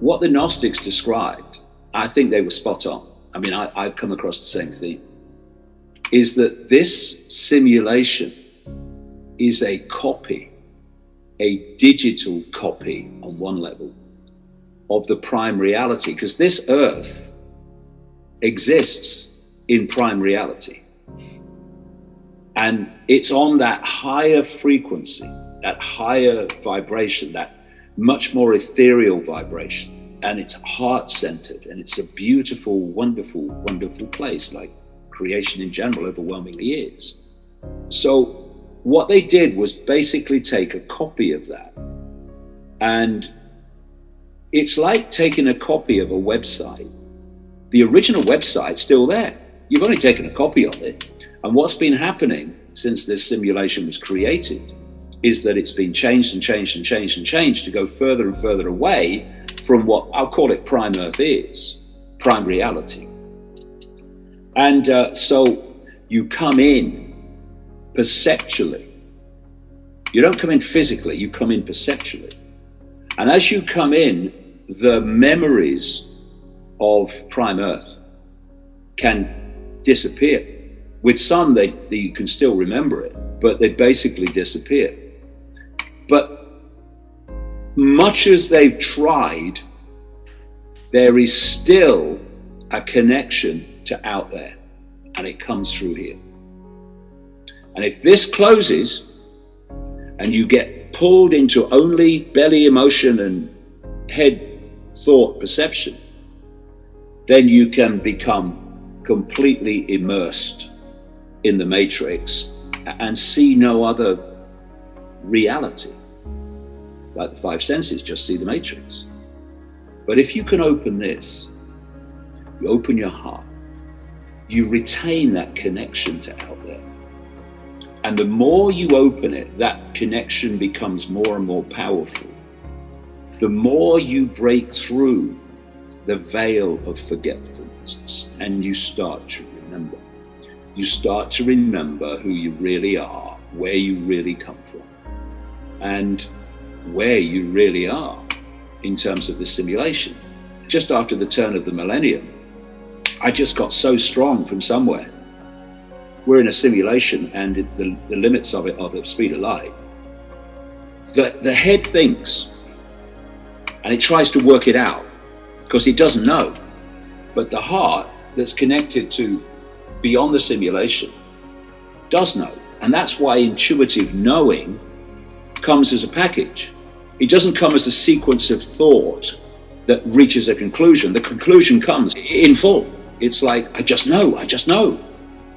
what the Gnostics described, I think they were spot on. I mean, I've come across the same theme, is that this simulation is a copy, a digital copy on one level of the prime reality, because this earth exists in prime reality. And it's on that higher frequency, that higher vibration, that much more ethereal vibration. And it's heart-centered, and it's a beautiful, wonderful, wonderful place, like creation in general overwhelmingly is. So what they did was basically take a copy of that. And it's like taking a copy of a website. The original website's still there. You've only taken a copy of it. And what's been happening since this simulation was created is that it's been changed and changed and changed and changed to go further and further away from what I'll call it prime earth is, prime reality. And so you come in perceptually. You don't come in physically, you come in perceptually. And as you come in, the memories of prime earth can disappear. With some, you can still remember it, but they basically disappear. But much as they've tried, there is still a connection to out there, and it comes through here. And if this closes and you get pulled into only belly emotion and head thought perception, then you can become completely immersed in the matrix and see no other reality. Like the five senses, just see the matrix. But if you can open this, you open your heart, you retain that connection to out there. And the more you open it, that connection becomes more and more powerful. The more you break through the veil of forgetfulness and you start to remember. You start to remember who you really are, where you really come from, and where you really are in terms of the simulation. Just after the turn of the millennium, I just got so strong from somewhere. We're in a simulation, and the limits of it are the speed of light. The head thinks, and it tries to work it out, because it doesn't know. But the heart that's connected to beyond the simulation does know. And that's why intuitive knowing comes as a package. It doesn't come as a sequence of thought that reaches a conclusion. The conclusion comes in full. It's like, I just know.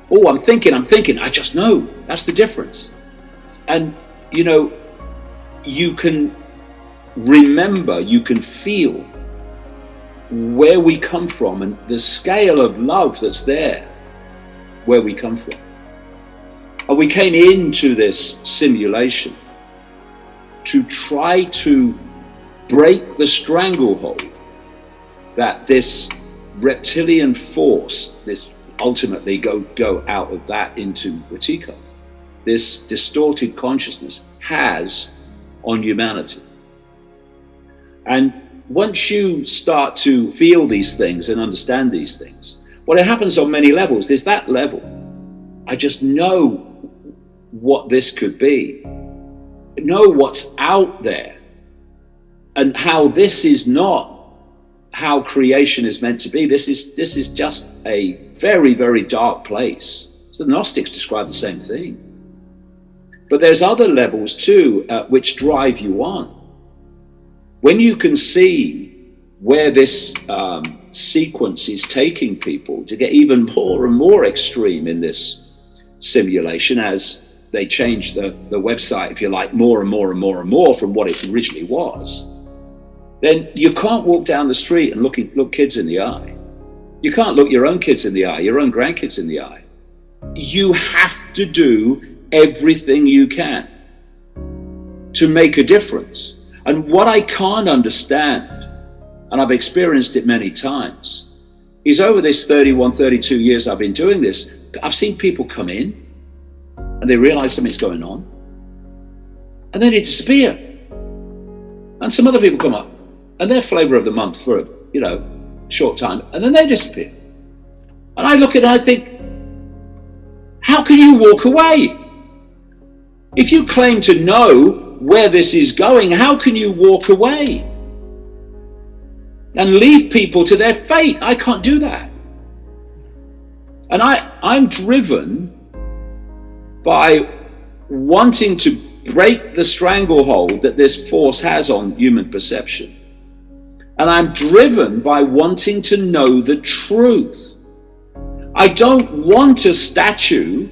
Oh, I'm thinking, I just know. That's the difference. And, you know, you can remember, you can feel where we come from and the scale of love that's there where we come from. And we came into this simulation to try to break the stranglehold that this reptilian force, this ultimately go out of that into Watiko, this distorted consciousness has on humanity. And once you start to feel these things and understand these things, well, it happens on many levels. There's that level. I just know what this could be, know what's out there, and how this is not how creation is meant to be. This is just a very, very dark place. So the Gnostics describe the same thing. But there's other levels too, which drive you on. When you can see where this sequence is taking people to get even more and more extreme in this simulation as they change the website, if you like, more and more and more and more from what it originally was, then you can't walk down the street and look kids in the eye. You can't look your own kids in the eye, your own grandkids in the eye. You have to do everything you can to make a difference. And what I can't understand, and I've experienced it many times, is over this 31, 32 years I've been doing this, I've seen people come in and they realize something's going on and then they disappear. And some other people come up and they're flavor of the month for a short time, and then they disappear. And I look at it and I think, how can you walk away? If you claim to know where this is going, how can you walk away and leave people to their fate? I can't do that. And I'm driven by wanting to break the stranglehold that this force has on human perception. And I'm driven by wanting to know the truth. I don't want a statue.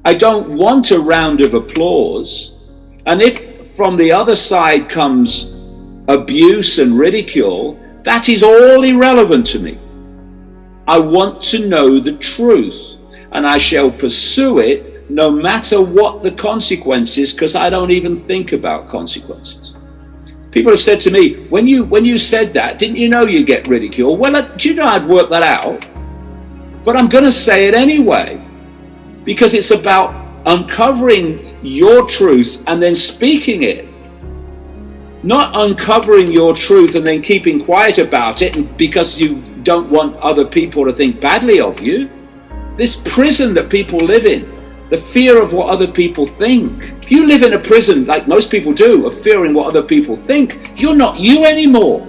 I don't want a round of applause. And if from the other side comes abuse and ridicule, that is all irrelevant to me. I want to know the truth, and I shall pursue it no matter what the consequences, because I don't even think about consequences. People have said to me, when you said that, didn't you know you'd get ridiculed? Well, do you know I'd work that out? But I'm going to say it anyway, because it's about uncovering your truth and then speaking it. Not uncovering your truth and then keeping quiet about it because you don't want other people to think badly of you. This prison that people live in, the fear of what other people think. If you live in a prison, like most people do, of fearing what other people think, you're not you anymore.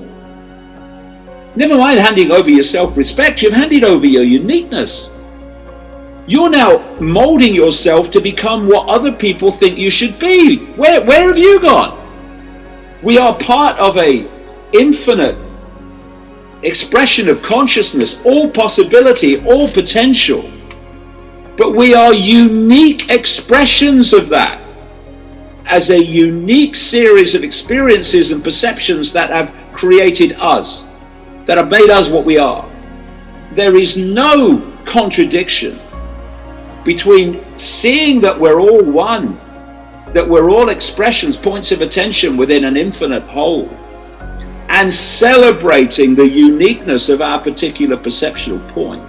Never mind handing over your self-respect, you've handed over your uniqueness. You're now molding yourself to become what other people think you should be. Where have you gone? We are part of a infinite expression of consciousness, all possibility, all potential. But we are unique expressions of that, as a unique series of experiences and perceptions that have created us, that have made us what we are. There is no contradiction between seeing that we're all one, that we're all expressions, points of attention within an infinite whole, and celebrating the uniqueness of our particular perceptual point.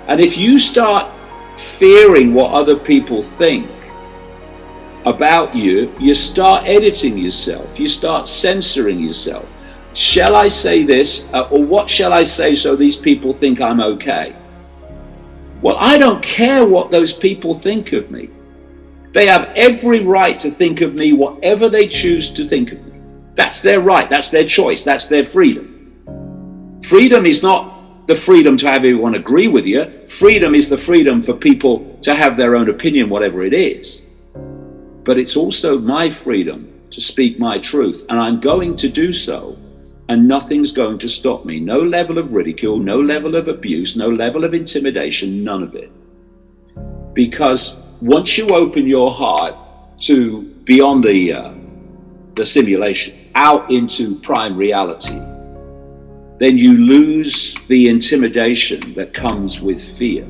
And if you start fearing what other people think about you, you start editing yourself, you start censoring yourself. Shall I say this, or what shall I say so these people think I'm okay? Well, I don't care what those people think of me. They have every right to think of me whatever they choose to think of me. That's their right, that's their choice, that's their freedom. Freedom is not the freedom to have everyone agree with you. Freedom is the freedom for people to have their own opinion, whatever it is. But it's also my freedom to speak my truth, and I'm going to do so, and nothing's going to stop me. No level of ridicule, no level of abuse, no level of intimidation, none of it. Because once you open your heart to beyond the simulation, out into prime reality, then you lose the intimidation that comes with fear.